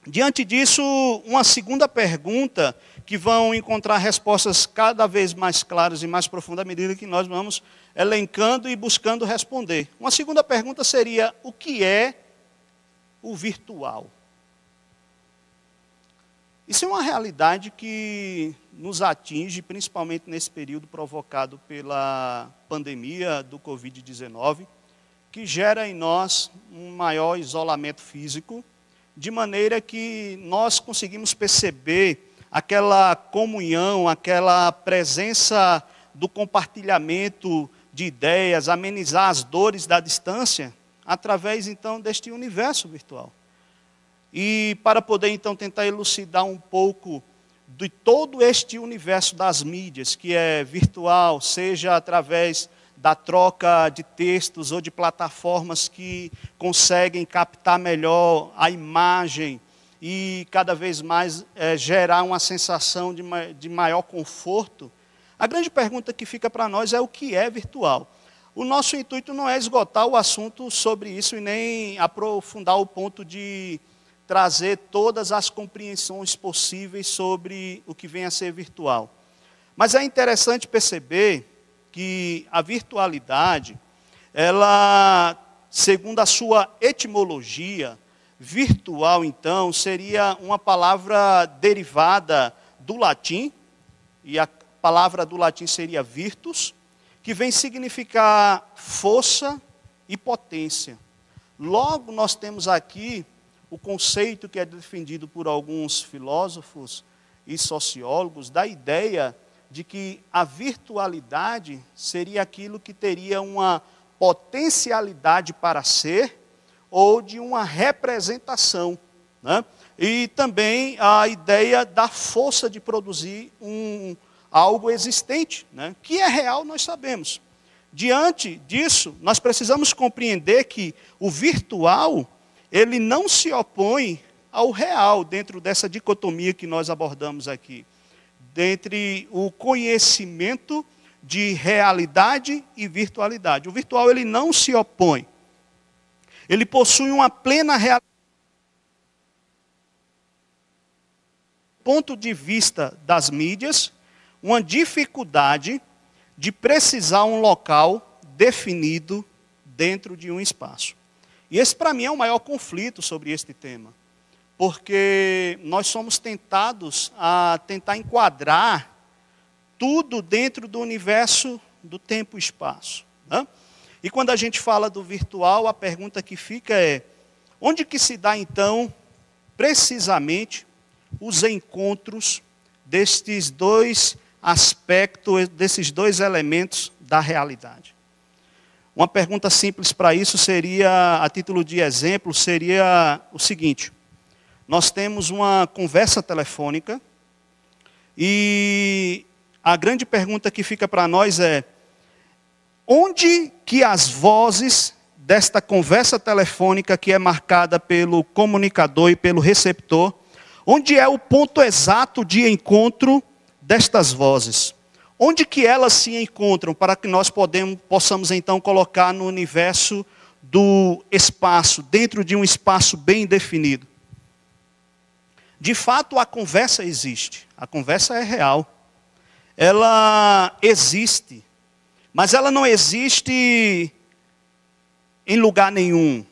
Diante disso, uma segunda pergunta, que vão encontrar respostas cada vez mais claras e mais profundas à medida que nós vamos elencando e buscando responder. Uma segunda pergunta seria: o que é o virtual? Isso é uma realidade que nos atinge, principalmente nesse período provocado pela pandemia do Covid-19, que gera em nós um maior isolamento físico, de maneira que nós conseguimos perceber aquela comunhão, aquela presença do compartilhamento de ideias, amenizar as dores da distância, através então deste universo virtual. E para poder então tentar elucidar um pouco de todo este universo das mídias, que é virtual, seja através da troca de textos ou de plataformas que conseguem captar melhor a imagem e cada vez mais gerar uma sensação de maior conforto, a grande pergunta que fica para nós é: o que é virtual? O nosso intuito não é esgotar o assunto sobre isso e nem aprofundar o ponto de trazer todas as compreensões possíveis sobre o que vem a ser virtual. Mas é interessante perceber que a virtualidade, ela, segundo a sua etimologia, virtual, então, seria uma palavra derivada do latim, e a palavra do latim seria virtus, que vem significar força e potência. Logo, nós temos aqui o conceito que é defendido por alguns filósofos e sociólogos, da ideia de que a virtualidade seria aquilo que teria uma potencialidade para ser, ou de uma representação, né? E também a ideia da força de produzir algo existente, né? Que é real, nós sabemos. Diante disso, nós precisamos compreender que o virtual, ele não se opõe ao real, dentro dessa dicotomia que nós abordamos aqui, dentre o conhecimento de realidade e virtualidade. O virtual, ele não se opõe. Ele possui uma plena realidade. Do ponto de vista das mídias, uma dificuldade de precisar um local definido dentro de um espaço. E esse, para mim, é o maior conflito sobre este tema. Porque nós somos tentados a tentar enquadrar tudo dentro do universo do tempo e espaço, né? E quando a gente fala do virtual, a pergunta que fica é: onde que se dá, então, precisamente, os encontros destes dois aspectos, desses dois elementos da realidade? Uma pergunta simples para isso seria, a título de exemplo, seria o seguinte: nós temos uma conversa telefônica e a grande pergunta que fica para nós é: onde que as vozes desta conversa telefônica, que é marcada pelo comunicador e pelo receptor, onde é o ponto exato de encontro destas vozes? Onde que elas se encontram para que nós possamos então colocar no universo do espaço, dentro de um espaço bem definido? De fato, a conversa existe, a conversa é real, ela existe. Mas ela não existe em lugar nenhum.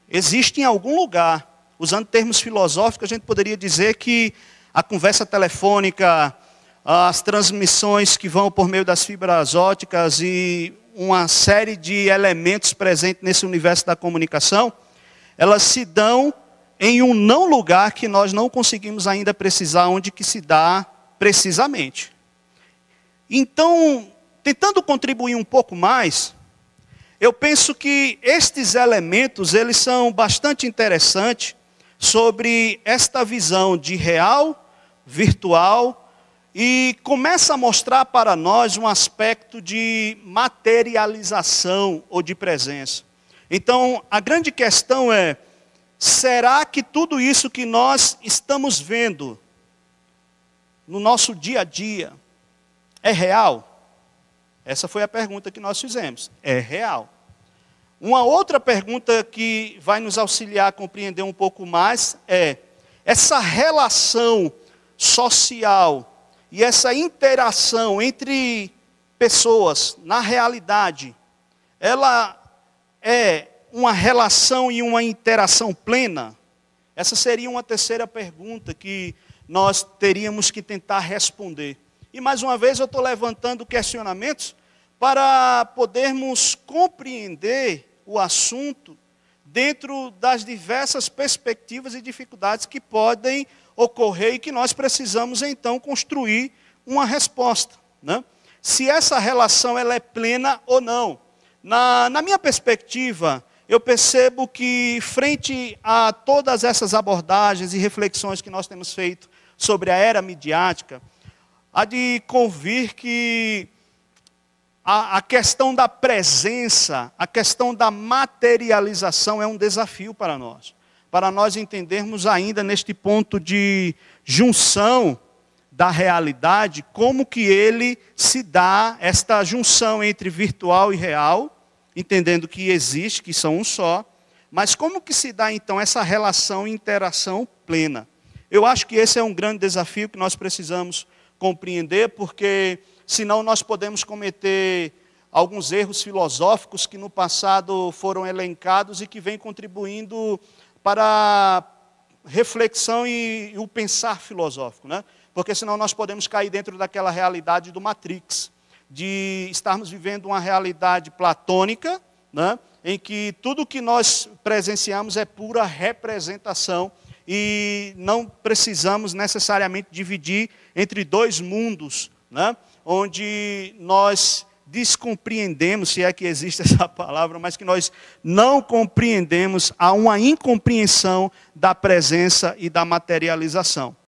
Existe em algum lugar. Usando termos filosóficos, a gente poderia dizer que a conversa telefônica, as transmissões que vão por meio das fibras ópticas e uma série de elementos presentes nesse universo da comunicação, elas se dão em um não lugar que nós não conseguimos ainda precisar onde que se dá precisamente. Então, tentando contribuir um pouco mais, eu penso que estes elementos, eles são bastante interessantes sobre esta visão de real, virtual, e começa a mostrar para nós um aspecto de materialização ou de presença. Então, a grande questão é: será que tudo isso que nós estamos vendo no nosso dia a dia é real? Essa foi a pergunta que nós fizemos. É real? Uma outra pergunta que vai nos auxiliar a compreender um pouco mais é: essa relação social e essa interação entre pessoas, na realidade, ela é uma relação e uma interação plena? Essa seria uma terceira pergunta que nós teríamos que tentar responder. E mais uma vez eu estou levantando questionamentos para podermos compreender o assunto dentro das diversas perspectivas e dificuldades que podem ocorrer e que nós precisamos então construir uma resposta, né? Se essa relação ela é plena ou não. Na minha perspectiva, eu percebo que, frente a todas essas abordagens e reflexões que nós temos feito sobre a era midiática, há de convir que a questão da presença, a questão da materialização é um desafio para nós entendermos ainda neste ponto de junção da realidade, como que ele se dá, esta junção entre virtual e real, entendendo que existe, que são um só, mas como que se dá então essa relação e interação plena? Eu acho que esse é um grande desafio que nós precisamos compreender, porque senão nós podemos cometer alguns erros filosóficos que no passado foram elencados e que vêm contribuindo para a reflexão e o pensar filosófico, né? Porque senão nós podemos cair dentro daquela realidade do Matrix, de estarmos vivendo uma realidade platônica, né, em que tudo que nós presenciamos é pura representação e não precisamos necessariamente dividir entre dois mundos, né, onde nós descompreendemos, se é que existe essa palavra, mas que nós não compreendemos, há uma incompreensão da presença e da materialização.